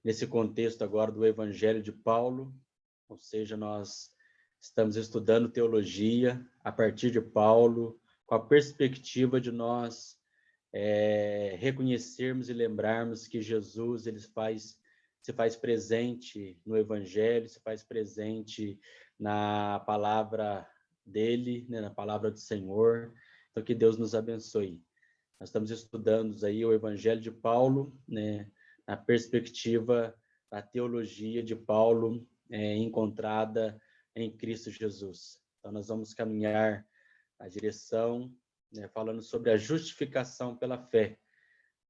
nesse contexto agora do Evangelho de Paulo, ou seja, nós estamos estudando teologia a partir de Paulo, com a perspectiva de nós reconhecermos e lembrarmos que Jesus se faz presente no Evangelho, se faz presente na palavra dele, né, na palavra do Senhor. Então, que Deus nos abençoe. Nós estamos estudando aí o Evangelho de Paulo, né, na perspectiva da teologia de Paulo encontrada em Cristo Jesus. Então, nós vamos caminhar na direção, né, falando sobre a justificação pela fé.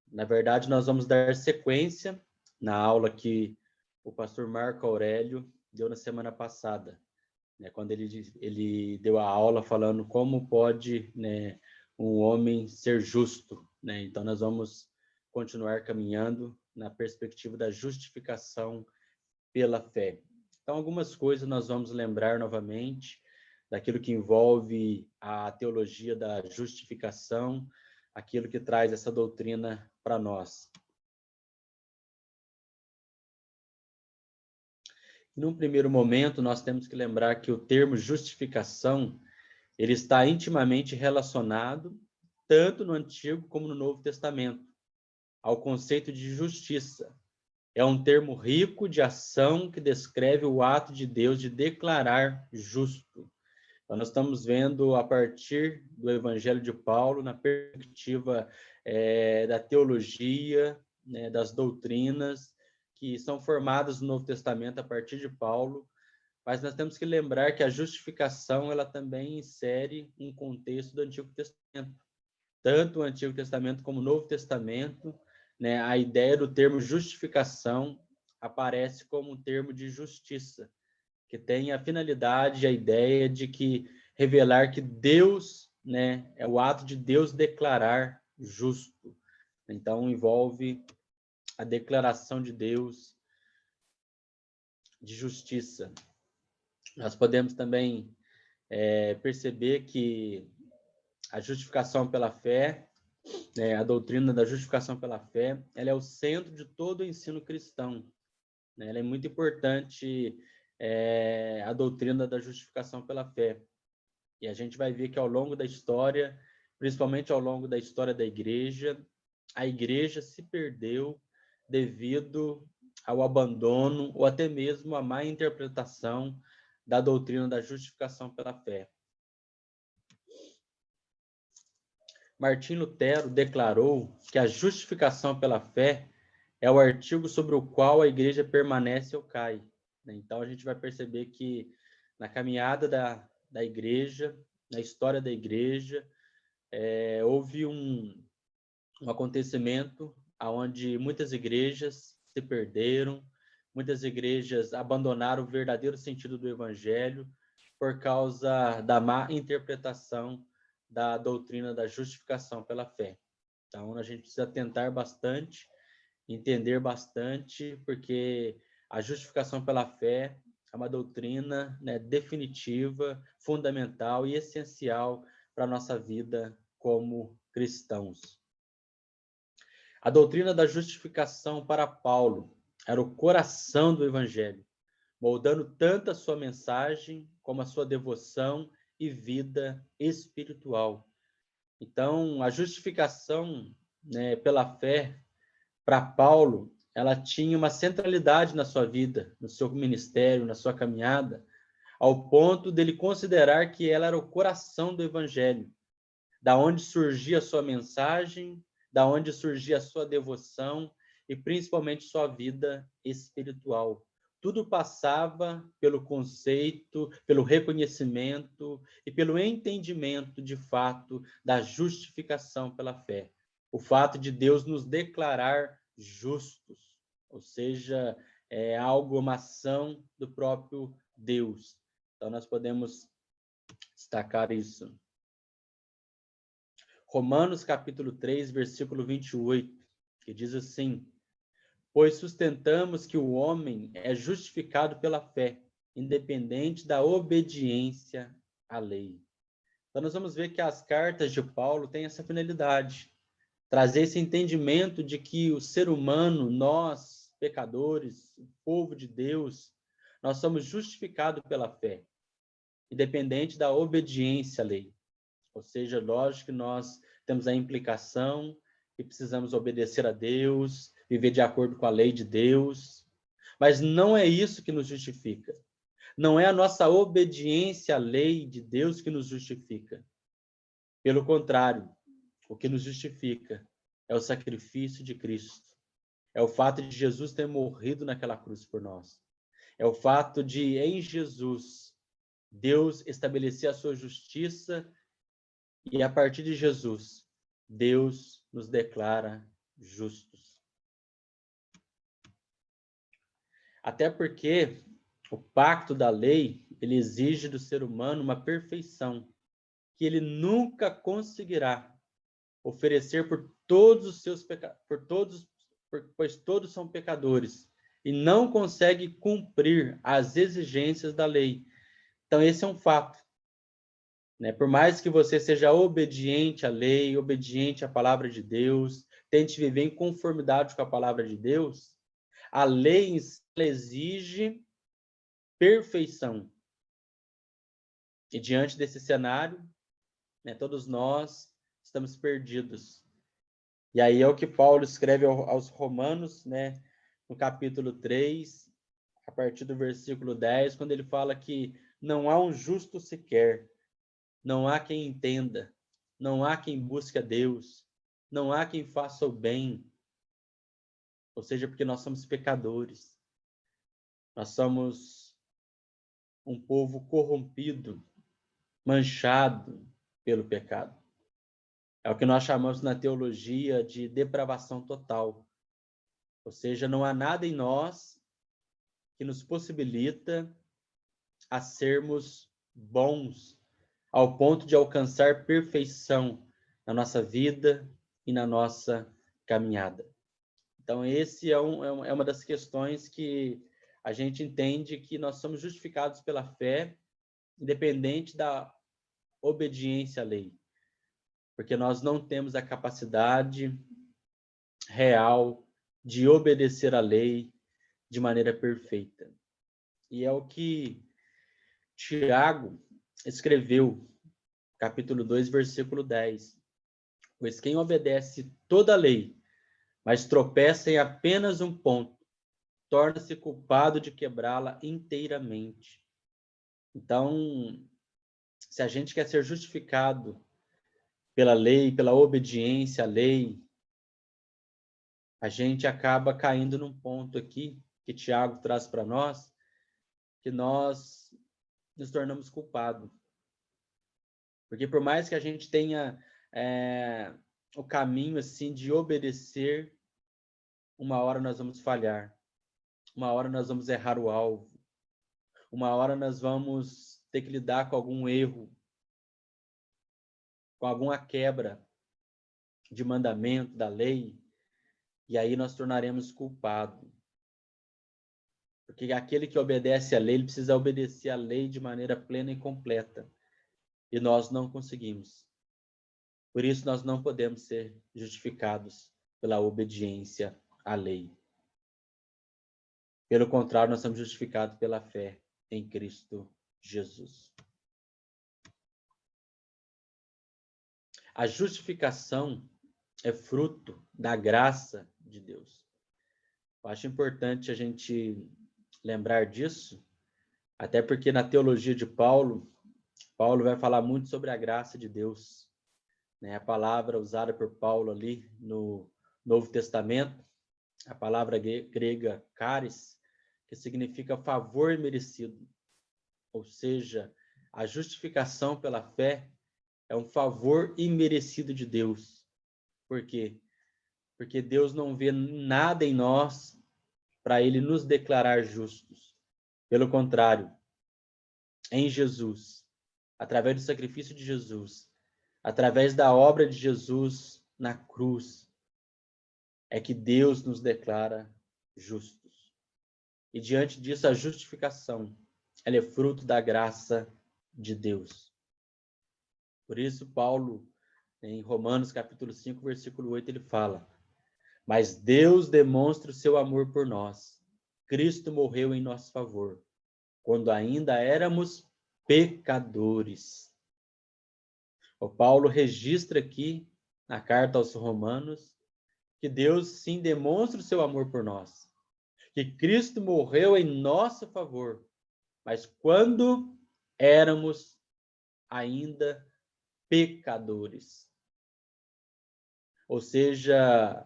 Na verdade, nós vamos dar sequência na aula que o pastor Marco Aurélio deu na semana passada, né, quando ele deu a aula falando como pode, né, um homem ser justo, né? Então, nós vamos continuar caminhando na perspectiva da justificação pela fé. Então, algumas coisas nós vamos lembrar novamente daquilo que envolve a teologia da justificação, aquilo que traz essa doutrina para nós. Num primeiro momento, nós temos que lembrar que o termo justificação, ele está intimamente relacionado, tanto no Antigo como no Novo Testamento, ao conceito de justiça. É um termo rico de ação que descreve o ato de Deus de declarar justo. Então, nós estamos vendo, a partir do Evangelho de Paulo, na perspectiva da teologia, né, das doutrinas que são formadas no Novo Testamento a partir de Paulo, mas nós temos que lembrar que a justificação ela também insere um contexto do Antigo Testamento. Tanto o Antigo Testamento como o Novo Testamento, né, a ideia do termo justificação aparece como um termo de justiça, que tem a finalidade, a ideia de que revelar que Deus, né, é o ato de Deus declarar justo. Então, envolve a declaração de Deus de justiça. Nós podemos também perceber que a justificação pela fé, a doutrina da justificação pela fé, ela é o centro de todo o ensino cristão. Né? Ela é muito importante, a doutrina da justificação pela fé. E a gente vai ver que ao longo da história, principalmente ao longo da história da igreja, a igreja se perdeu devido ao abandono ou até mesmo à má interpretação da doutrina da justificação pela fé. Martim Lutero declarou que a justificação pela fé é o artigo sobre o qual a igreja permanece ou cai. Então, a gente vai perceber que na caminhada da igreja, na história da igreja, houve um acontecimento onde muitas igrejas se perderam, muitas igrejas abandonaram o verdadeiro sentido do evangelho por causa da má interpretação da doutrina da justificação pela fé. Então, a gente precisa atentar bastante, entender bastante, porque a justificação pela fé é uma doutrina, né, definitiva, fundamental e essencial para a nossa vida como cristãos. A doutrina da justificação para Paulo era o coração do evangelho, moldando tanto a sua mensagem como a sua devoção e vida espiritual. Então, a justificação, né, pela fé, para Paulo, ela tinha uma centralidade na sua vida, no seu ministério, na sua caminhada, ao ponto dele considerar que ela era o coração do evangelho, da onde surgia a sua mensagem, da onde surgia a sua devoção e principalmente sua vida espiritual. Tudo passava pelo conceito, pelo reconhecimento e pelo entendimento, de fato, da justificação pela fé. O fato de Deus nos declarar justos, ou seja, é algo, uma ação do próprio Deus. Então, nós podemos destacar isso. Romanos capítulo 3, versículo 28, que diz assim: pois sustentamos que o homem é justificado pela fé, independente da obediência à lei. Então, nós vamos ver que as cartas de Paulo têm essa finalidade, trazer esse entendimento de que o ser humano, nós, pecadores, o povo de Deus, nós somos justificados pela fé, independente da obediência à lei. Ou seja, lógico que nós temos a implicação que precisamos obedecer a Deus, viver de acordo com a lei de Deus, mas não é isso que nos justifica. Não é a nossa obediência à lei de Deus que nos justifica. Pelo contrário, o que nos justifica é o sacrifício de Cristo. É o fato de Jesus ter morrido naquela cruz por nós. É o fato de, em Jesus, Deus estabelecer a sua justiça e, a partir de Jesus, Deus nos declara justos. Até porque o pacto da lei, ele exige do ser humano uma perfeição que ele nunca conseguirá oferecer por todos os seus pecados, pois todos são pecadores e não consegue cumprir as exigências da lei. Então esse é um fato, né? Por mais que você seja obediente à lei, obediente à palavra de Deus, tente viver em conformidade com a palavra de Deus, a lei exige perfeição. E diante desse cenário, né, todos nós estamos perdidos. E aí é o que Paulo escreve aos Romanos, né, no capítulo 3, a partir do versículo 10, quando ele fala que não há um justo sequer, não há quem entenda, não há quem busque a Deus, não há quem faça o bem. Ou seja, porque nós somos pecadores. Nós somos um povo corrompido, manchado pelo pecado. É o que nós chamamos na teologia de depravação total. Ou seja, não há nada em nós que nos possibilita a sermos bons ao ponto de alcançar perfeição na nossa vida e na nossa caminhada. Então, esse é uma das questões que a gente entende que nós somos justificados pela fé, independente da obediência à lei. Porque nós não temos a capacidade real de obedecer à lei de maneira perfeita. E é o que Tiago escreveu, capítulo 2, versículo 10. Pois quem obedece toda a lei, mas tropeça em apenas um ponto, torna-se culpado de quebrá-la inteiramente. Então, se a gente quer ser justificado pela lei, pela obediência à lei, a gente acaba caindo num ponto aqui que Tiago traz para nós, que nós nos tornamos culpados. Porque por mais que a gente tenha o caminho assim de obedecer, uma hora nós vamos falhar, uma hora nós vamos errar o alvo, uma hora nós vamos ter que lidar com algum erro, com alguma quebra de mandamento, da lei, e aí nós tornaremos culpado. Porque aquele que obedece à lei, ele precisa obedecer à lei de maneira plena e completa. E nós não conseguimos. Por isso, nós não podemos ser justificados pela obediência à lei. Pelo contrário, nós somos justificados pela fé em Cristo Jesus. A justificação é fruto da graça de Deus. Eu acho importante a gente lembrar disso, até porque na teologia de Paulo, Paulo vai falar muito sobre a graça de Deus. A palavra usada por Paulo ali no Novo Testamento, a palavra grega charis, que significa favor merecido. Ou seja, a justificação pela fé é um favor imerecido de Deus. Por quê? Porque Deus não vê nada em nós para ele nos declarar justos. Pelo contrário, em Jesus, através do sacrifício de Jesus, através da obra de Jesus na cruz, é que Deus nos declara justos. E diante disso, a justificação, ela é fruto da graça de Deus. Por isso, Paulo, em Romanos capítulo 5, versículo 8, ele fala: Mas Deus demonstra o seu amor por nós. Cristo morreu em nosso favor, quando ainda éramos pecadores. O Paulo registra aqui, na carta aos Romanos, que Deus sim demonstra o seu amor por nós. Que Cristo morreu em nosso favor, mas quando éramos ainda pecadores. Ou seja,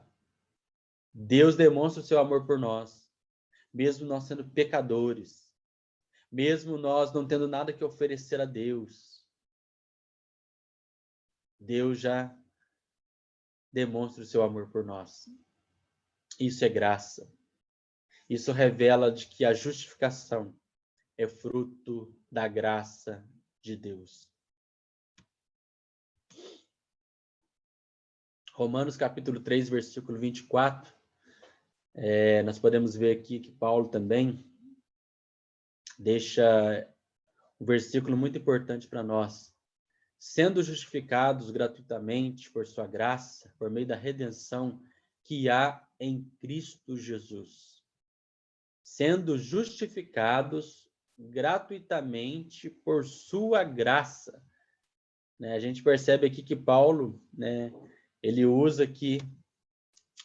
Deus demonstra o seu amor por nós, mesmo nós sendo pecadores, mesmo nós não tendo nada que oferecer a Deus. Deus já demonstra o seu amor por nós. Isso é graça. Isso revela de que a justificação é fruto da graça de Deus. Romanos capítulo 3, versículo 24, nós podemos ver aqui que Paulo também deixa um versículo muito importante para nós. Sendo justificados gratuitamente por sua graça, por meio da redenção que há em Cristo Jesus. Sendo justificados gratuitamente por sua graça. A gente percebe aqui que Paulo, ele usa aqui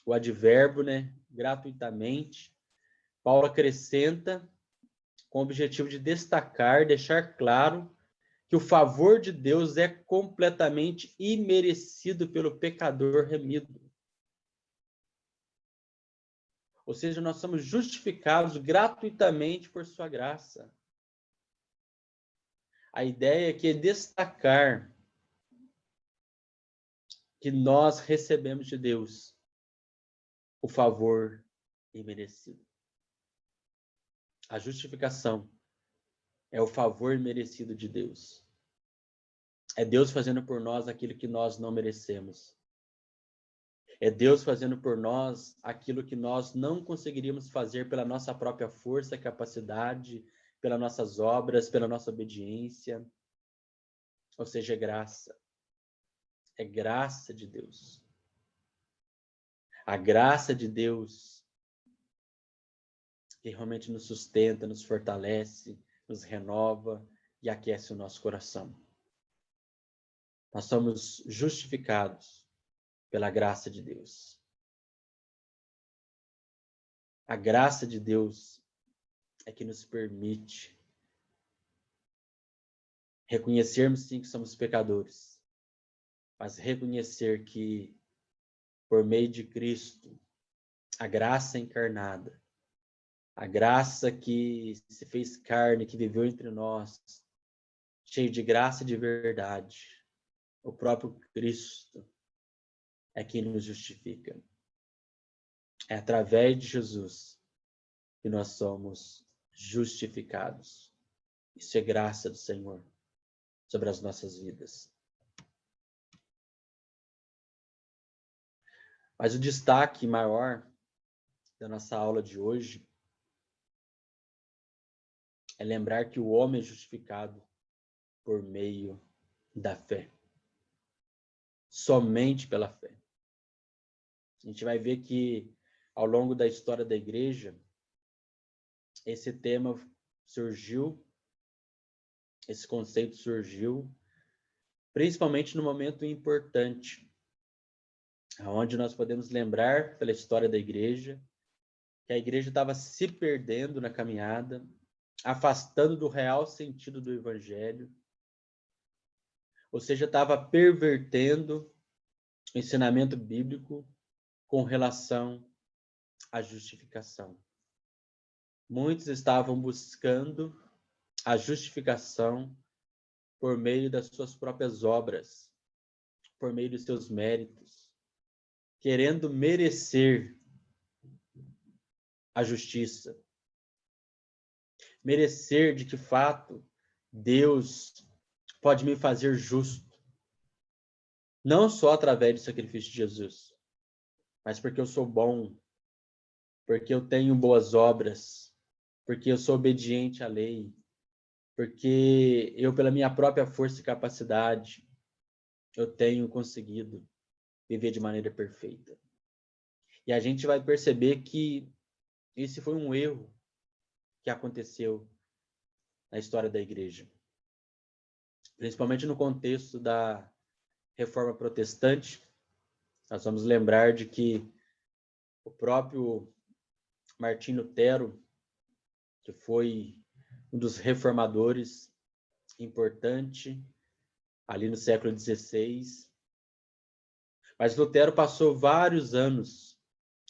o advérbio, gratuitamente. Paulo acrescenta com o objetivo de destacar, deixar claro que o favor de Deus é completamente imerecido pelo pecador remido. Ou seja, nós somos justificados gratuitamente por sua graça. A ideia aqui é destacar que nós recebemos de Deus o favor imerecido. A justificação é o favor merecido de Deus. É Deus fazendo por nós aquilo que nós não merecemos. É Deus fazendo por nós aquilo que nós não conseguiríamos fazer pela nossa própria força, capacidade, pelas nossas obras, pela nossa obediência. Ou seja, é graça. É graça de Deus. A graça de Deus que realmente nos sustenta, nos fortalece, nos renova e aquece o nosso coração. Nós somos justificados pela graça de Deus. A graça de Deus é que nos permite reconhecermos sim que somos pecadores, mas reconhecer que por meio de Cristo, a graça encarnada, a graça que se fez carne, que viveu entre nós, cheio de graça e de verdade, o próprio Cristo é quem nos justifica. É através de Jesus que nós somos justificados. Isso é graça do Senhor sobre as nossas vidas. Mas o destaque maior da nossa aula de hoje é lembrar que o homem é justificado por meio da fé. Somente pela fé. A gente vai ver que ao longo da história da igreja, esse tema surgiu, esse conceito surgiu, principalmente no momento importante, onde nós podemos lembrar pela história da igreja, que a igreja estava se perdendo na caminhada, afastando do real sentido do evangelho, ou seja, estava pervertendo o ensinamento bíblico com relação à justificação. Muitos estavam buscando a justificação por meio das suas próprias obras, por meio dos seus méritos, querendo merecer a justiça. Merecer de que fato Deus pode me fazer justo. Não só através do sacrifício de Jesus, mas porque eu sou bom, porque eu tenho boas obras, porque eu sou obediente à lei, porque eu, pela minha própria força e capacidade, eu tenho conseguido viver de maneira perfeita. E a gente vai perceber que esse foi um erro que aconteceu na história da igreja, principalmente no contexto da Reforma Protestante. Nós vamos lembrar de que o próprio Martim Lutero, que foi um dos reformadores importante ali no século XVI, mas Lutero passou vários anos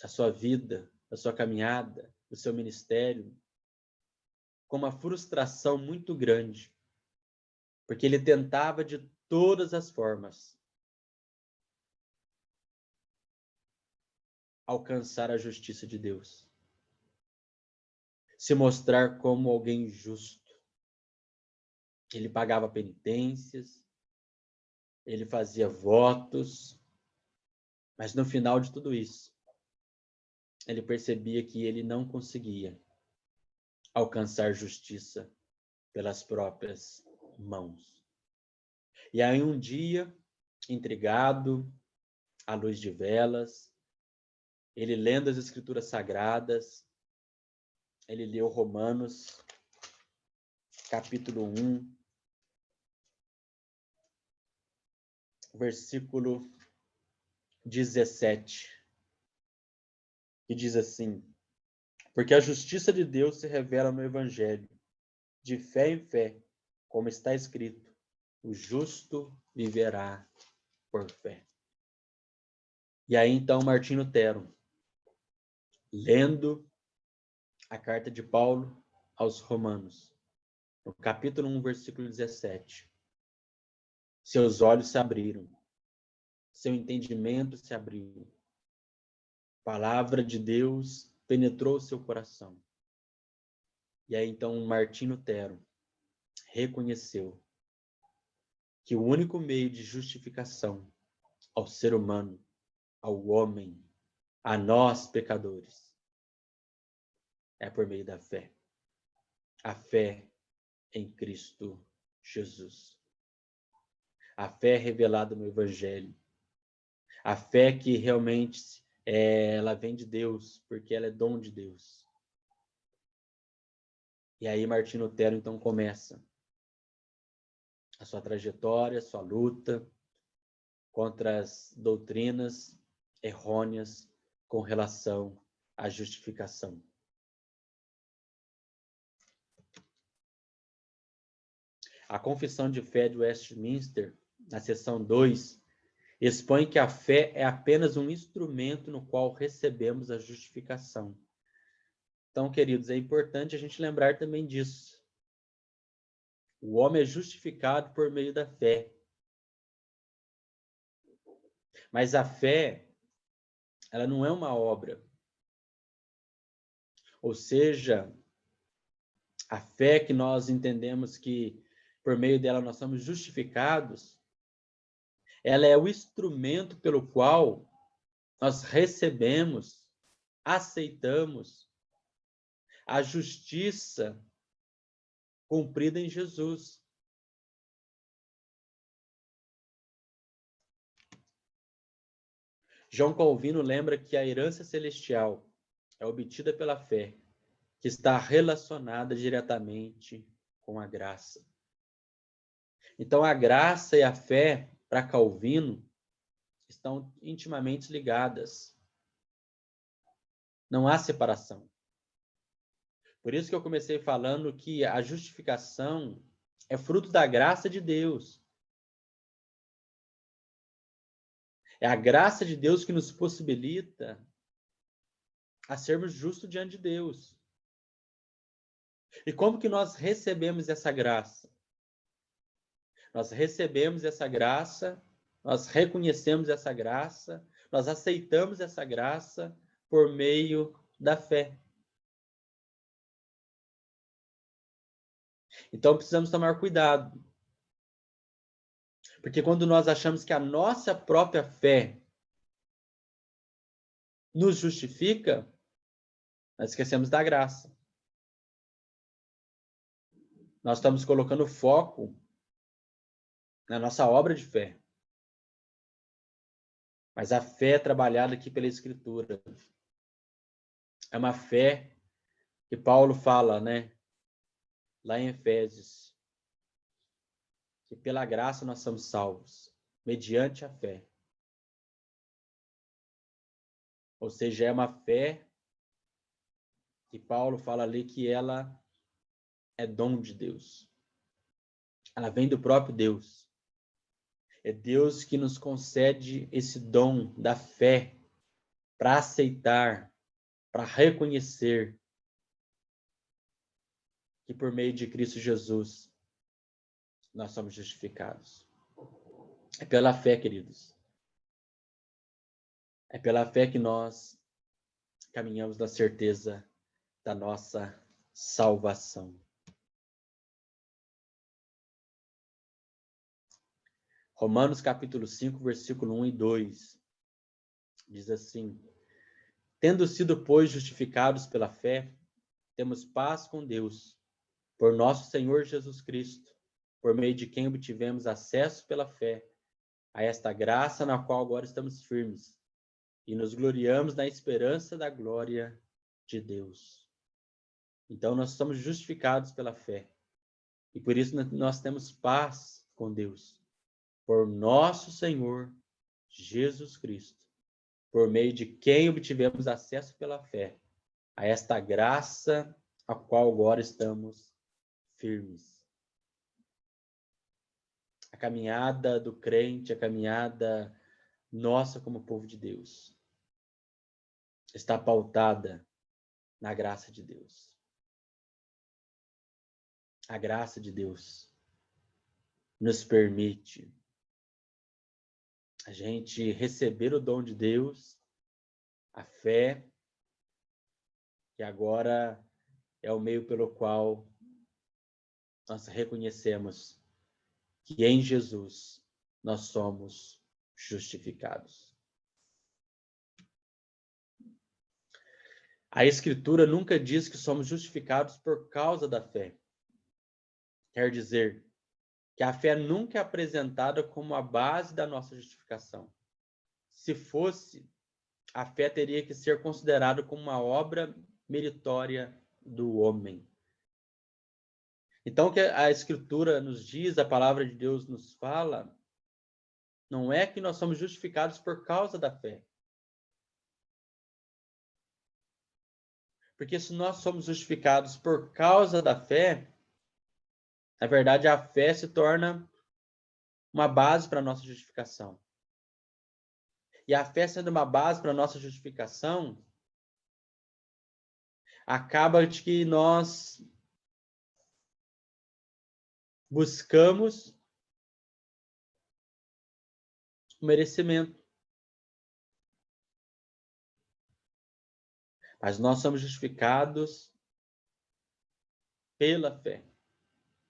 da sua vida, da sua caminhada, do seu ministério, com uma frustração muito grande, porque ele tentava de todas as formas alcançar a justiça de Deus, se mostrar como alguém justo. Ele pagava penitências, ele fazia votos, mas no final de tudo isso, ele percebia que ele não conseguia alcançar justiça pelas próprias mãos. E aí um dia, intrigado, à luz de velas, ele lendo as Escrituras Sagradas, ele leu Romanos, capítulo 1, versículo 17, que diz assim: porque a justiça de Deus se revela no Evangelho, de fé em fé, como está escrito, o justo viverá por fé. E aí então Martim Lutero, lendo a carta de Paulo aos Romanos, no capítulo 1, versículo 17, seus olhos se abriram, seu entendimento se abriu, a palavra de Deus penetrou seu coração. E aí então Martim Lutero reconheceu que o único meio de justificação ao ser humano, ao homem, a nós pecadores, é por meio da fé. A fé em Cristo Jesus. A fé revelada no Evangelho. A fé que realmente ela vem de Deus, porque ela é dom de Deus. E aí Martim Lutero então começa a sua trajetória, a sua luta contra as doutrinas errôneas com relação à justificação. A Confissão de Fé de Westminster, na seção 2, expõe que a fé é apenas um instrumento no qual recebemos a justificação. Então, queridos, é importante a gente lembrar também disso. O homem é justificado por meio da fé. Mas a fé, ela não é uma obra. Ou seja, a fé que nós entendemos que por meio dela nós somos justificados, ela é o instrumento pelo qual nós recebemos, aceitamos a justiça cumprida em Jesus. João Calvino lembra que a herança celestial é obtida pela fé, que está relacionada diretamente com a graça. Então, a graça e a fé, para Calvino, estão intimamente ligadas. Não há separação. Por isso que eu comecei falando que a justificação é fruto da graça de Deus. É a graça de Deus que nos possibilita a sermos justos diante de Deus. E como que nós recebemos essa graça? Nós recebemos essa graça, nós reconhecemos essa graça, nós aceitamos essa graça por meio da fé. Então precisamos tomar cuidado. Porque quando nós achamos que a nossa própria fé nos justifica, nós esquecemos da graça. Nós estamos colocando foco na nossa obra de fé. Mas a fé é trabalhada aqui pela Escritura. É uma fé que Paulo fala, né, lá em Efésios, que pela graça nós somos salvos, mediante a fé. Ou seja, é uma fé que Paulo fala ali que ela é dom de Deus. Ela vem do próprio Deus. É Deus que nos concede esse dom da fé para aceitar, para reconhecer que por meio de Cristo Jesus nós somos justificados. É pela fé, queridos. É pela fé que nós caminhamos na certeza da nossa salvação. Romanos capítulo 5, versículo 1 e 2, diz assim: Tendo sido, pois, justificados pela fé, temos paz com Deus, por nosso Senhor Jesus Cristo, por meio de quem obtivemos acesso pela fé a esta graça na qual agora estamos firmes, e nos gloriamos na esperança da glória de Deus. Então, nós somos justificados pela fé, e por isso nós temos paz com Deus, por nosso Senhor Jesus Cristo, por meio de quem obtivemos acesso pela fé a esta graça a qual agora estamos firmes. A caminhada do crente, a caminhada nossa como povo de Deus, está pautada na graça de Deus. A graça de Deus nos permite a gente receber o dom de Deus, a fé, que agora é o meio pelo qual nós reconhecemos que em Jesus nós somos justificados. A Escritura nunca diz que somos justificados por causa da fé. Quer dizer, que a fé nunca é apresentada como a base da nossa justificação. Se fosse, a fé teria que ser considerada como uma obra meritória do homem. Então, o que a Escritura nos diz, a palavra de Deus nos fala, não é que nós somos justificados por causa da fé. Porque se nós somos justificados por causa da fé, na verdade, a fé se torna uma base para a nossa justificação. E a fé sendo uma base para a nossa justificação, acaba de que nós buscamos o merecimento. Mas nós somos justificados pela fé,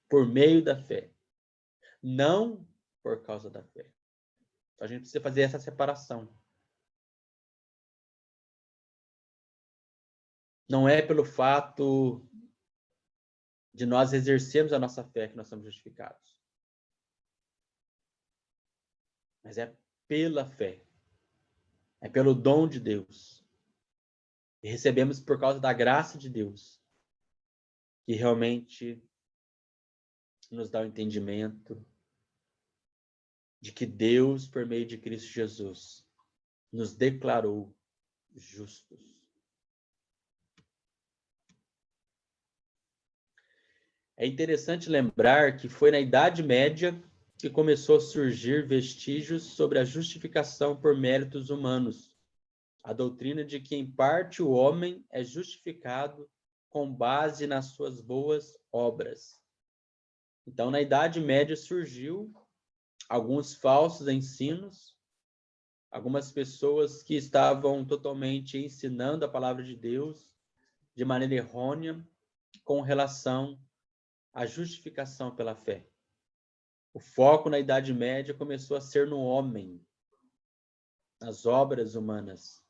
por meio da fé, não por causa da fé. Então, a gente precisa fazer essa separação. Não é pelo fato de nós exercermos a nossa fé que nós somos justificados. Mas é pela fé. É pelo dom de Deus. E recebemos por causa da graça de Deus, que realmente nos dá o entendimento de que Deus, por meio de Cristo Jesus, nos declarou justos. É interessante lembrar que foi na Idade Média que começou a surgir vestígios sobre a justificação por méritos humanos. A doutrina de que, em parte, o homem é justificado com base nas suas boas obras. Então, na Idade Média surgiu alguns falsos ensinos, algumas pessoas que estavam totalmente ensinando a palavra de Deus de maneira errônea com relação à justificação pela fé. O foco na Idade Média começou a ser no homem, nas obras humanas,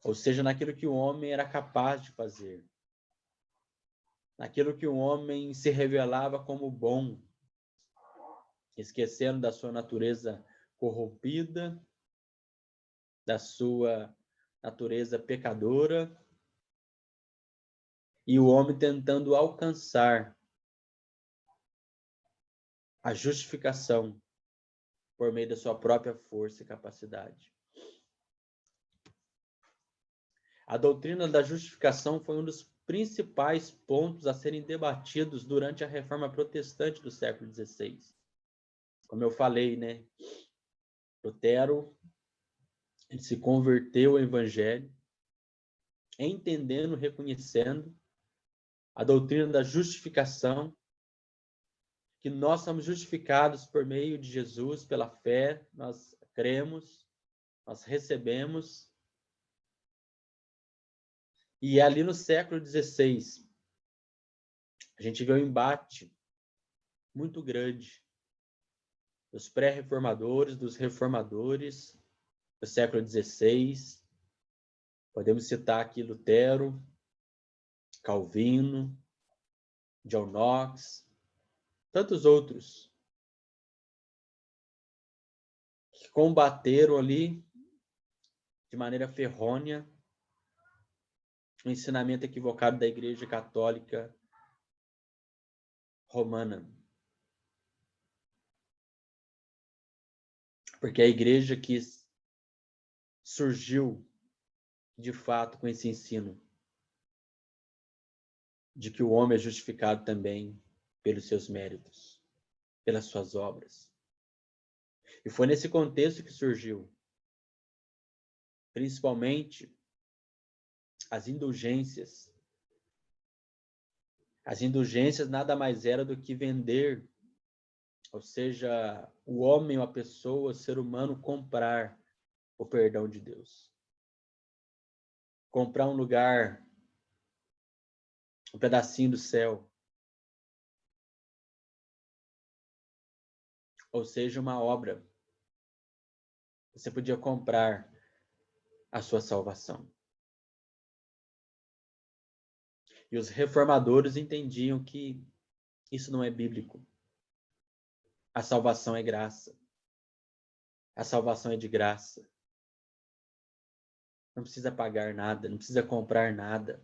ou seja, naquilo que o homem era capaz de fazer, naquilo que o homem se revelava como bom, esquecendo da sua natureza corrompida, da sua natureza pecadora, e o homem tentando alcançar a justificação por meio da sua própria força e capacidade. A doutrina da justificação foi um dos principais pontos a serem debatidos durante a Reforma Protestante do século XVI. Como eu falei, né? Lutero, ele se converteu ao Evangelho, entendendo, reconhecendo a doutrina da justificação, que nós somos justificados por meio de Jesus, pela fé, nós cremos, nós recebemos. E ali no século XVI, a gente vê um embate muito grande dos pré-reformadores, dos reformadores do século XVI. Podemos citar aqui Lutero, Calvino, John Knox, tantos outros que combateram ali de maneira ferrônea o ensinamento equivocado da Igreja Católica Romana. Porque a igreja que surgiu, de fato, com esse ensino de que o homem é justificado também pelos seus méritos, pelas suas obras. E foi nesse contexto que surgiu, principalmente, as indulgências. As indulgências nada mais era do que vender, ou seja, o homem, a pessoa, o ser humano, comprar o perdão de Deus. Comprar um lugar, um pedacinho do céu. Ou seja, uma obra. Você podia comprar a sua salvação. E os reformadores entendiam que isso não é bíblico. A salvação é graça. A salvação é de graça. Não precisa pagar nada, não precisa comprar nada.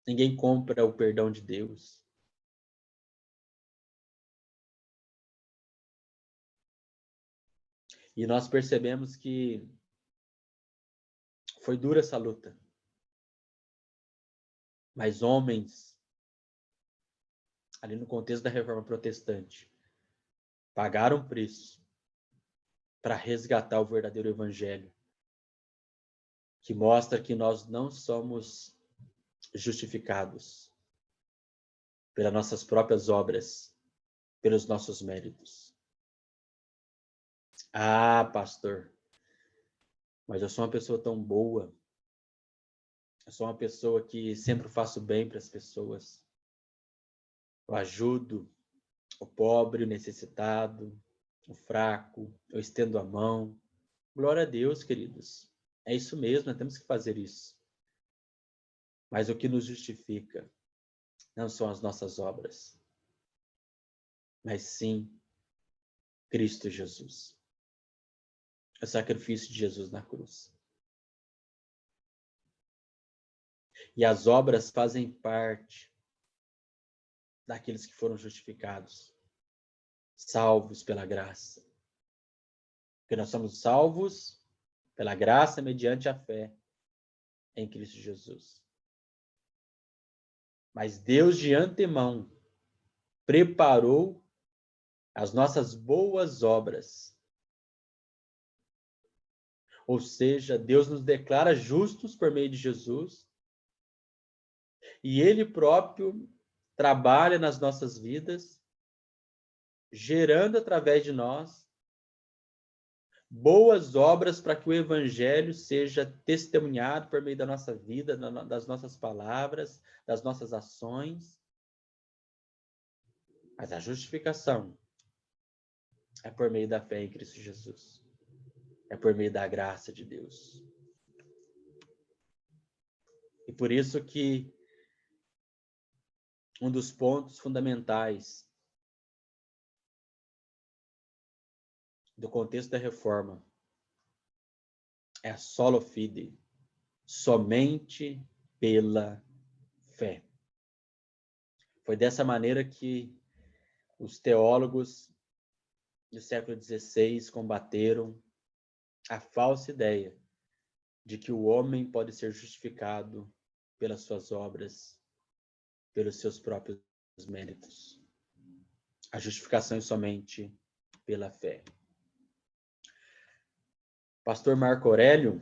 Ninguém compra o perdão de Deus. E nós percebemos que foi dura essa luta. Mas homens, ali no contexto da Reforma Protestante, pagaram preço para resgatar o verdadeiro evangelho, que mostra que nós não somos justificados pelas nossas próprias obras, pelos nossos méritos. Ah, pastor, mas eu sou uma pessoa tão boa. Eu sou uma pessoa que sempre faço bem para as pessoas. Eu ajudo o pobre, o necessitado, o fraco. Eu estendo a mão. Glória a Deus, queridos. É isso mesmo, nós temos que fazer isso. Mas o que nos justifica não são as nossas obras, mas sim Cristo Jesus. O sacrifício de Jesus na cruz. E as obras fazem parte daqueles que foram justificados, salvos pela graça. Porque nós somos salvos pela graça mediante a fé em Cristo Jesus. Mas Deus de antemão preparou as nossas boas obras. Ou seja, Deus nos declara justos por meio de Jesus. E Ele próprio trabalha nas nossas vidas, gerando através de nós boas obras para que o evangelho seja testemunhado por meio da nossa vida, das nossas palavras, das nossas ações. Mas a justificação é por meio da fé em Cristo Jesus. É por meio da graça de Deus. E por isso que um dos pontos fundamentais do contexto da reforma é a sola fide, somente pela fé. Foi dessa maneira que os teólogos do século XVI combateram a falsa ideia de que o homem pode ser justificado pelas suas obras, pelos seus próprios méritos. A justificação é somente pela fé. Pastor Marco Aurélio.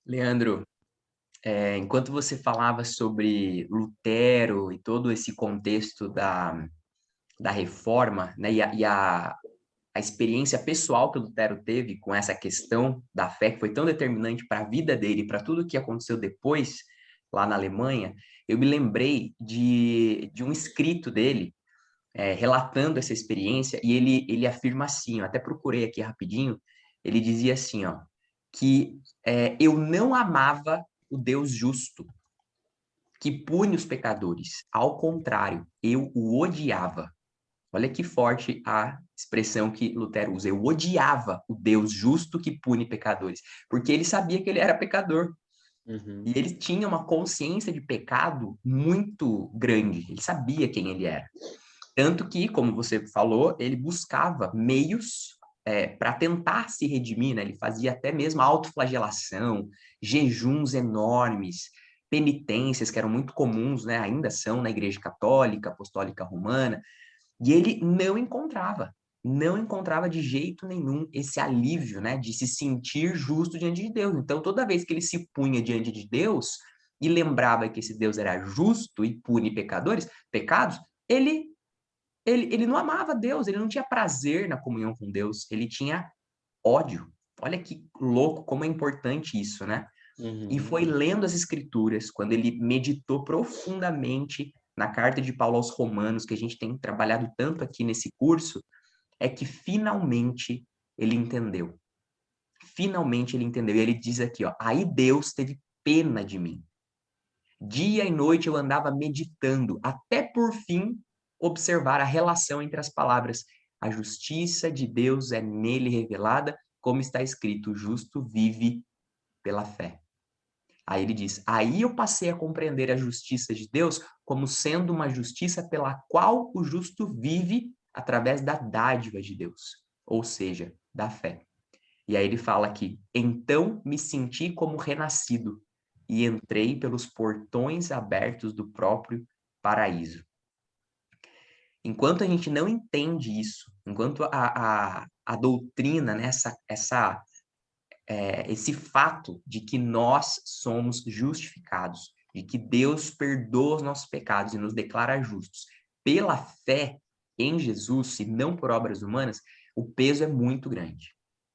Leandro, enquanto você falava sobre Lutero e todo esse contexto da reforma, né, e a experiência pessoal que o Lutero teve com essa questão da fé, que foi tão determinante para a vida dele, para tudo que aconteceu depois, lá na Alemanha, eu me lembrei de um escrito dele, relatando essa experiência, e ele afirma assim, eu até procurei aqui rapidinho, ele dizia assim, ó, que eu não amava o Deus justo, que pune os pecadores. Ao contrário, eu o odiava. Olha que forte a expressão que Lutero usa. Eu odiava o Deus justo que pune pecadores, porque ele sabia que ele era pecador. Uhum. E ele tinha uma consciência de pecado muito grande. Ele sabia quem ele era. Tanto que, como você falou, ele buscava meios para tentar se redimir, né? Ele fazia até mesmo autoflagelação, jejuns enormes, penitências que eram muito comuns, né? Ainda são na Igreja Católica, Apostólica Romana, e ele não encontrava de jeito nenhum esse alívio, né? De se sentir justo diante de Deus. Então, toda vez que ele se punha diante de Deus e lembrava que esse Deus era justo e pune pecados, ele não amava Deus, ele não tinha prazer na comunhão com Deus, ele tinha ódio. Olha que louco, como é importante isso, né? E Uhum. foi lendo as Escrituras, quando ele meditou profundamente na carta de Paulo aos Romanos, que a gente tem trabalhado tanto aqui nesse curso, é que finalmente ele entendeu. Finalmente ele entendeu. E ele diz aqui, ó, aí Deus teve pena de mim. Dia e noite eu andava meditando, até por fim observar a relação entre as palavras. A justiça de Deus é nele revelada, como está escrito, o justo vive pela fé. Aí ele diz, aí eu passei a compreender a justiça de Deus como sendo uma justiça pela qual o justo vive através da dádiva de Deus, ou seja, da fé. E aí ele fala aqui, então me senti como renascido e entrei pelos portões abertos do próprio paraíso. Enquanto a gente não entende isso, enquanto a doutrina, né, esse fato de que nós somos justificados, de que Deus perdoa os nossos pecados e nos declara justos pela fé em Jesus e não por obras humanas, o peso é muito grande.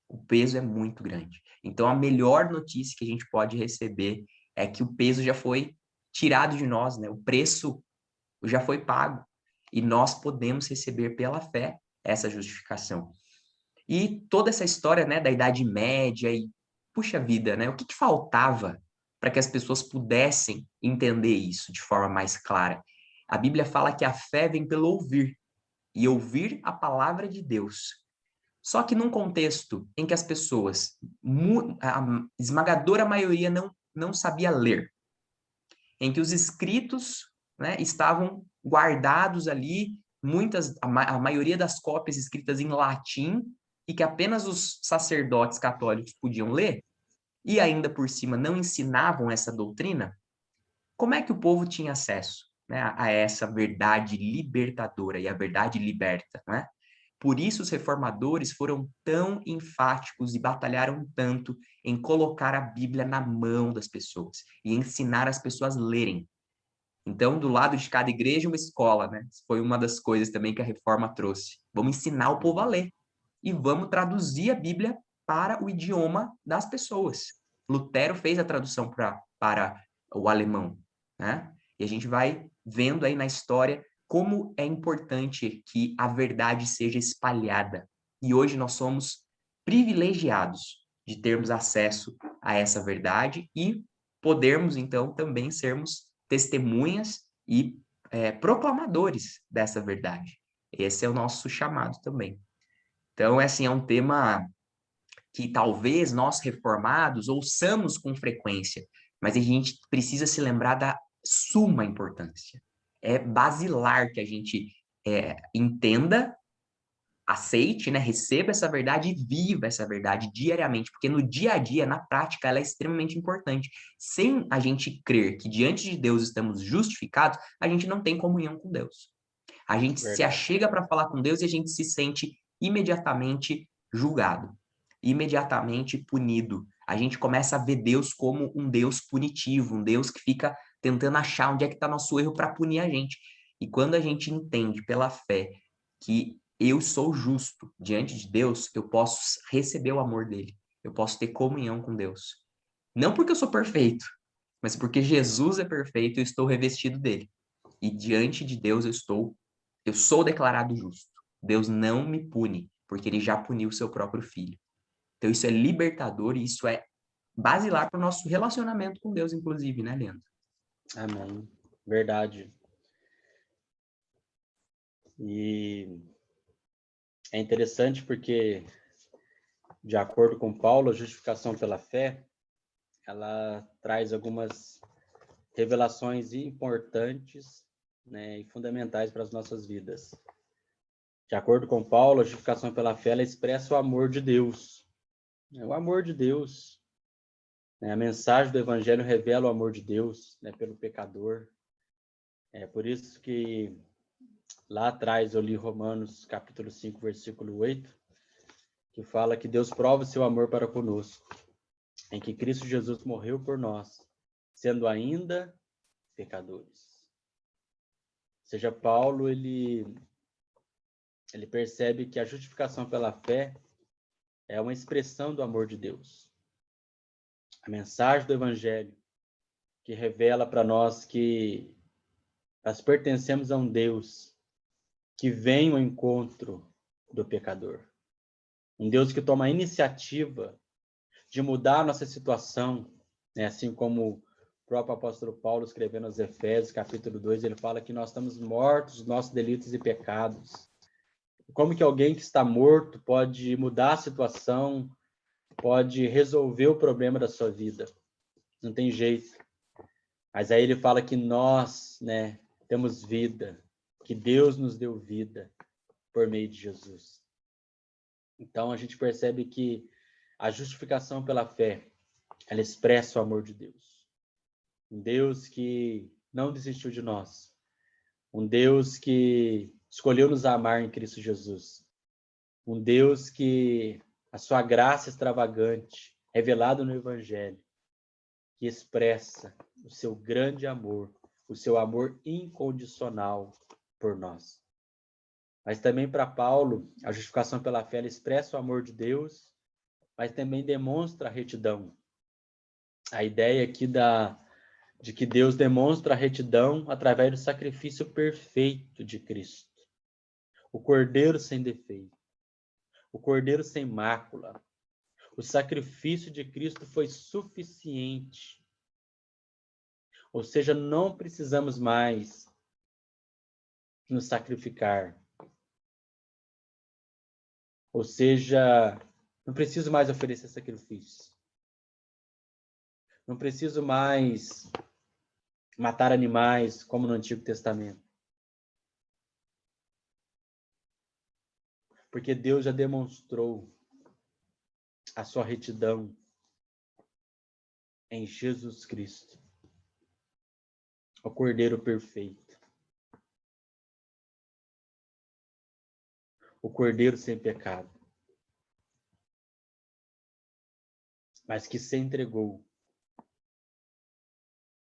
O peso é muito grande. Então, a melhor notícia que a gente pode receber é que o peso já foi tirado de nós, né? O preço já foi pago. E nós podemos receber pela fé essa justificação. E toda essa história, né, da Idade Média e, puxa vida, né? O que faltava para que as pessoas pudessem entender isso de forma mais clara? A Bíblia fala que a fé vem pelo ouvir, e ouvir a palavra de Deus. Só que num contexto em que as pessoas, a esmagadora maioria não sabia ler, em que os escritos, né, estavam guardados ali, a maioria das cópias escritas em latim, e que apenas os sacerdotes católicos podiam ler, e ainda por cima não ensinavam essa doutrina, como é que o povo tinha acesso, né, a essa verdade libertadora, e a verdade liberta, né? Por isso os reformadores foram tão enfáticos e batalharam tanto em colocar a Bíblia na mão das pessoas e ensinar as pessoas a lerem. Então, do lado de cada igreja, uma escola, né? Isso foi uma das coisas também que a reforma trouxe. Vamos ensinar o povo a ler e vamos traduzir a Bíblia para o idioma das pessoas. Lutero fez a tradução para o alemão, né? E a gente vai vendo aí na história como é importante que a verdade seja espalhada. E hoje nós somos privilegiados de termos acesso a essa verdade e podermos, então, também sermos testemunhas e proclamadores dessa verdade. Esse é o nosso chamado também. Então, assim, é um tema que talvez nós reformados ouçamos com frequência, mas a gente precisa se lembrar da suma importância. É basilar que a gente entenda, aceite, né, receba essa verdade e viva essa verdade diariamente, porque no dia a dia, na prática, ela é extremamente importante. Sem a gente crer que diante de Deus estamos justificados, a gente não tem comunhão com Deus. A gente se Verdade. achega para falar com Deus e a gente se sente imediatamente julgado, imediatamente punido. A gente começa a ver Deus como um Deus punitivo, um Deus que fica tentando achar onde é que está nosso erro para punir a gente. E quando a gente entende pela fé que eu sou justo diante de Deus, eu posso receber o amor dele, eu posso ter comunhão com Deus. Não porque eu sou perfeito, mas porque Jesus é perfeito e eu estou revestido dele. E diante de Deus eu sou declarado justo. Deus não me pune, porque ele já puniu o seu próprio filho. Então isso é libertador e isso é basilar para o nosso relacionamento com Deus, inclusive, né, Leandro? Amém. Verdade. E é interessante porque, de acordo com Paulo, a justificação pela fé, ela traz algumas revelações importantes, né, e fundamentais para as nossas vidas. De acordo com Paulo, a justificação pela fé ela expressa o amor de Deus. O amor de Deus. Né? A mensagem do Evangelho revela o amor de Deus, né, pelo pecador. É por isso que lá atrás eu li Romanos capítulo 5, versículo 8, que fala que Deus prova o seu amor para conosco, em que Cristo Jesus morreu por nós, sendo ainda pecadores. Ou seja, Paulo, ele percebe que a justificação pela fé é uma expressão do amor de Deus. A mensagem do Evangelho, que revela para nós que nós pertencemos a um Deus que vem ao encontro do pecador. Um Deus que toma a iniciativa de mudar a nossa situação, né? Assim como o próprio apóstolo Paulo, escrevendo aos Efésios, capítulo 2, ele fala que nós estamos mortos dos nossos delitos e pecados. Como que alguém que está morto pode mudar a situação, pode resolver o problema da sua vida? Não tem jeito. Mas aí ele fala que nós, né, temos vida, que Deus nos deu vida por meio de Jesus. Então a gente percebe que a justificação pela fé, ela expressa o amor de Deus. Um Deus que não desistiu de nós. Um Deus que escolheu nos amar em Cristo Jesus. Um Deus que a sua graça extravagante, revelada no Evangelho, que expressa o seu grande amor, o seu amor incondicional por nós. Mas também para Paulo, a justificação pela fé ela expressa o amor de Deus, mas também demonstra a retidão. A ideia aqui de que Deus demonstra a retidão através do sacrifício perfeito de Cristo. O Cordeiro sem defeito, o Cordeiro sem mácula. O sacrifício de Cristo foi suficiente. Ou seja, não precisamos mais nos sacrificar. Ou seja, não preciso mais oferecer sacrifícios. Não preciso mais matar animais, como no Antigo Testamento. Porque Deus já demonstrou a sua retidão em Jesus Cristo, o Cordeiro perfeito, o Cordeiro sem pecado, mas que se entregou,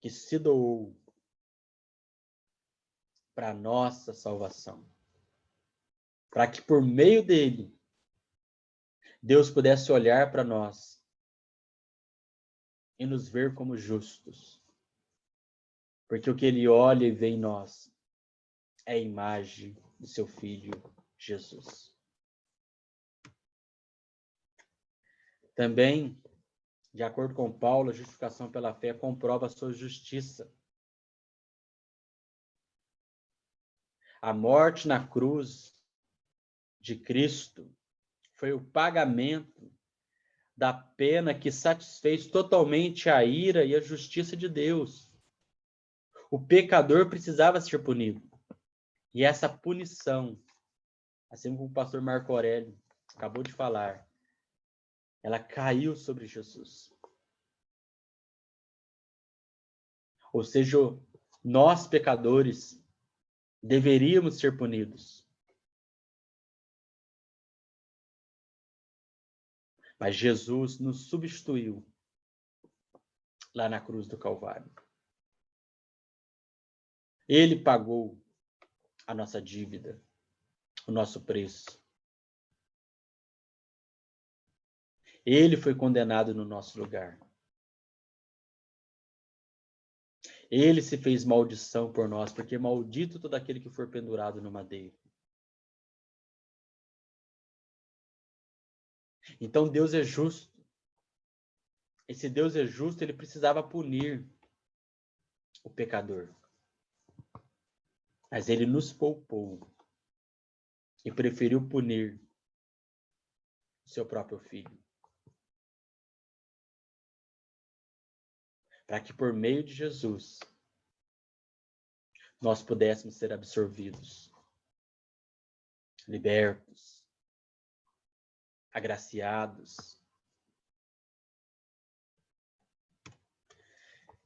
que se doou para nossa salvação, para que por meio dele Deus pudesse olhar para nós e nos ver como justos. Porque o que ele olha e vê em nós é a imagem do seu Filho Jesus. Também, de acordo com Paulo, a justificação pela fé comprova a sua justiça. A morte na cruz de Cristo foi o pagamento da pena que satisfez totalmente a ira e a justiça de Deus. O pecador precisava ser punido. E essa punição, assim como o pastor Marco Aurélio acabou de falar, ela caiu sobre Jesus. Ou seja, nós pecadores deveríamos ser punidos. Mas Jesus nos substituiu lá na cruz do Calvário. Ele pagou a nossa dívida, o nosso preço. Ele foi condenado no nosso lugar. Ele se fez maldição por nós, porque maldito todo aquele que for pendurado no madeiro. Então Deus é justo. Esse Deus é justo, ele precisava punir o pecador. Mas ele nos poupou e preferiu punir o seu próprio filho. Para que por meio de Jesus nós pudéssemos ser absorvidos, libertos, agraciados.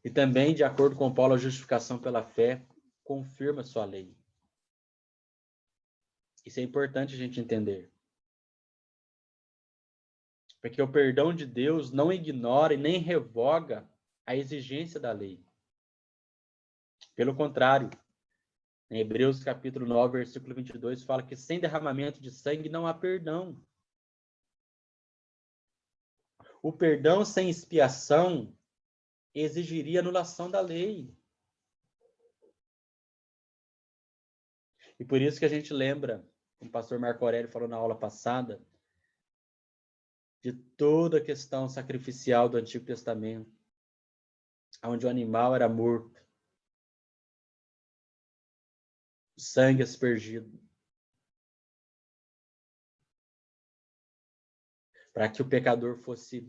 E também, de acordo com Paulo, a justificação pela fé confirma sua lei. Isso é importante a gente entender. Porque o perdão de Deus não ignora e nem revoga a exigência da lei. Pelo contrário, em Hebreus capítulo 9, versículo 22, fala que sem derramamento de sangue não há perdão. O perdão sem expiação exigiria anulação da lei. E por isso que a gente lembra, como o pastor Marco Aurélio falou na aula passada, de toda a questão sacrificial do Antigo Testamento, onde o animal era morto, o sangue aspergido, para que o pecador fosse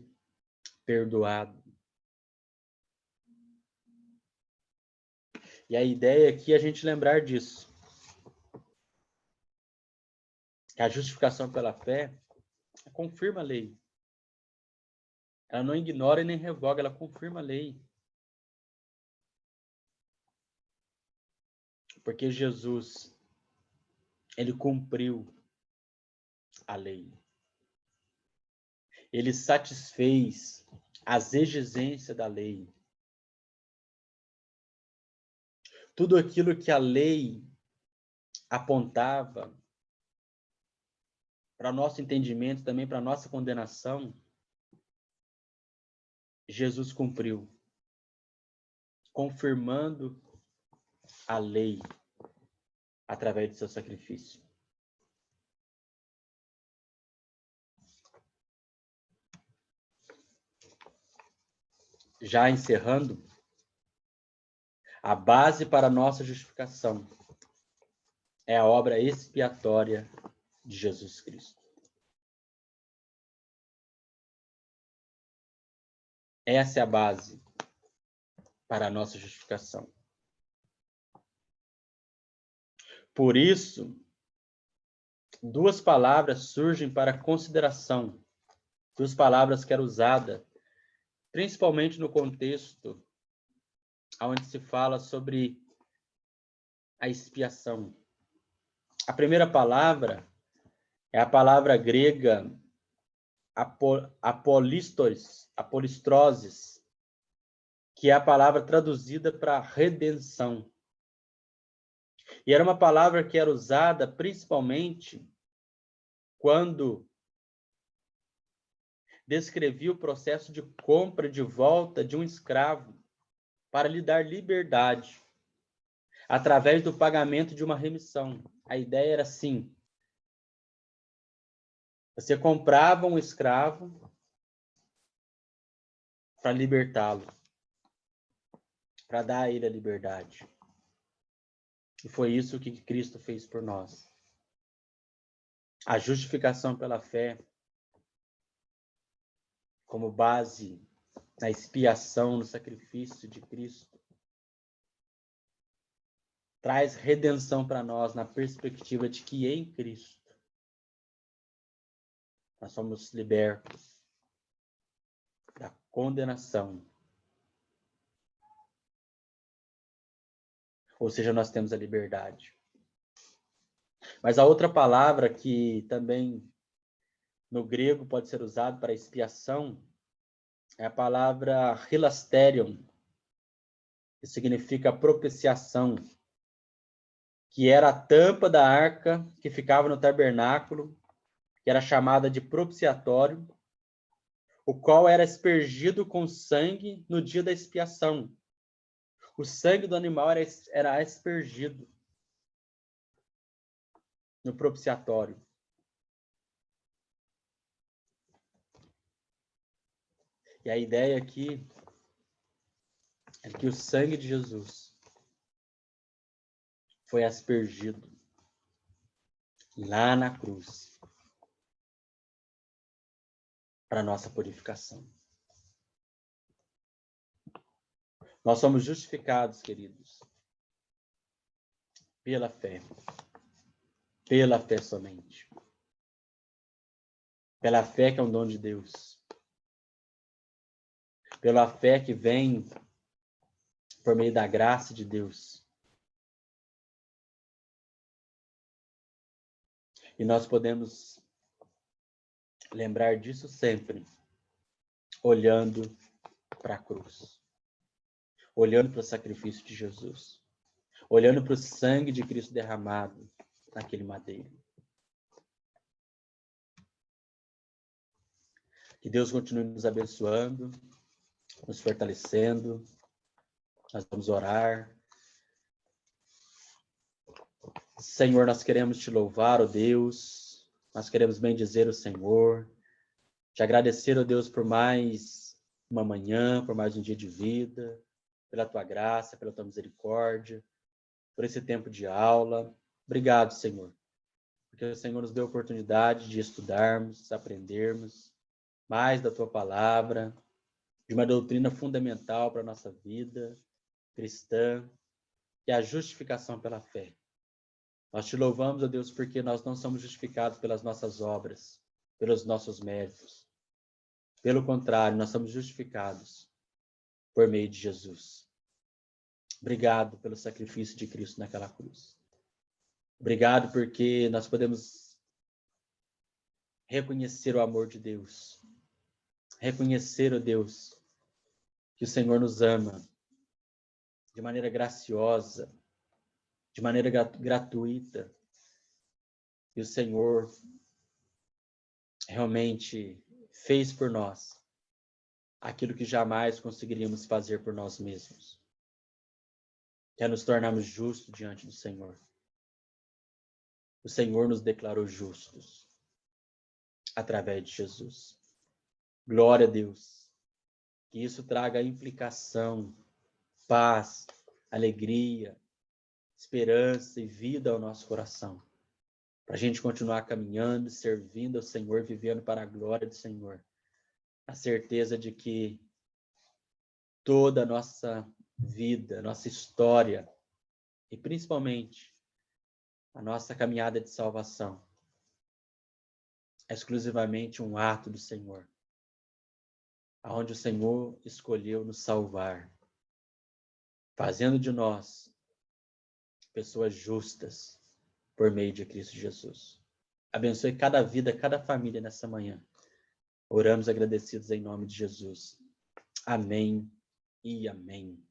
perdoado. E a ideia aqui é a gente lembrar disso. Que a justificação pela fé confirma a lei. Ela não ignora e nem revoga, ela confirma a lei. Porque Jesus, ele cumpriu a lei. Ele satisfez as exigências da lei. Tudo aquilo que a lei apontava para nosso entendimento, também para nossa condenação, Jesus cumpriu, confirmando a lei através do seu sacrifício. Já encerrando, a base para a nossa justificação é a obra expiatória de Jesus Cristo. Essa é a base para a nossa justificação. Por isso, duas palavras surgem para consideração. Duas palavras que eram usadas, principalmente no contexto onde se fala sobre a expiação. A primeira palavra é a palavra grega apolistrosis, que é a palavra traduzida para redenção. E era uma palavra que era usada principalmente quando descrevia o processo de compra de volta de um escravo para lhe dar liberdade, através do pagamento de uma remissão. A ideia era assim: você comprava um escravo para libertá-lo, para dar a ele a liberdade. E foi isso que Cristo fez por nós. A justificação pela fé como base na expiação, no sacrifício de Cristo, traz redenção para nós na perspectiva de que em Cristo nós somos libertos da condenação. Ou seja, nós temos a liberdade. Mas a outra palavra que também no grego pode ser usada para expiação é a palavra hilasterion, que significa propiciação, que era a tampa da arca que ficava no tabernáculo, que era chamada de propiciatório, o qual era aspergido com sangue no dia da expiação. O sangue do animal era aspergido no propiciatório. E a ideia aqui é que o sangue de Jesus foi aspergido lá na cruz para nossa purificação. Nós somos justificados, queridos, pela fé somente. Pela fé que é um dom de Deus. Pela fé que vem por meio da graça de Deus. E nós podemos lembrar disso sempre, olhando para a cruz, olhando para o sacrifício de Jesus, olhando para o sangue de Cristo derramado naquele madeiro. Que Deus continue nos abençoando, nos fortalecendo. Nós vamos orar. Senhor, nós queremos te louvar, ó Deus. Nós queremos bendizer o Senhor. Te agradecer, ó Deus, por mais uma manhã, por mais um dia de vida, pela tua graça, pela tua misericórdia, por esse tempo de aula. Obrigado, Senhor, porque o Senhor nos deu a oportunidade de estudarmos, aprendermos mais da tua palavra, de uma doutrina fundamental para a nossa vida cristã, que é a justificação pela fé. Nós te louvamos, ó Deus, porque nós não somos justificados pelas nossas obras, pelos nossos méritos. Pelo contrário, nós somos justificados por meio de Jesus. Obrigado pelo sacrifício de Cristo naquela cruz. Obrigado porque nós podemos reconhecer o amor de Deus. Reconhecer, ó Deus, que o Senhor nos ama de maneira graciosa, de maneira gratuita. E o Senhor realmente fez por nós aquilo que jamais conseguiríamos fazer por nós mesmos, que é nos tornarmos justos diante do Senhor. O Senhor nos declarou justos através de Jesus. Glória a Deus. Que isso traga implicação, paz, alegria, esperança e vida ao nosso coração. Para a gente continuar caminhando, servindo ao Senhor, vivendo para a glória do Senhor. A certeza de que toda a nossa vida, nossa história, e principalmente a nossa caminhada de salvação, é exclusivamente um ato do Senhor, aonde o Senhor escolheu nos salvar, fazendo de nós pessoas justas por meio de Cristo Jesus. Abençoe cada vida, cada família nessa manhã. Oramos agradecidos em nome de Jesus. Amém e amém.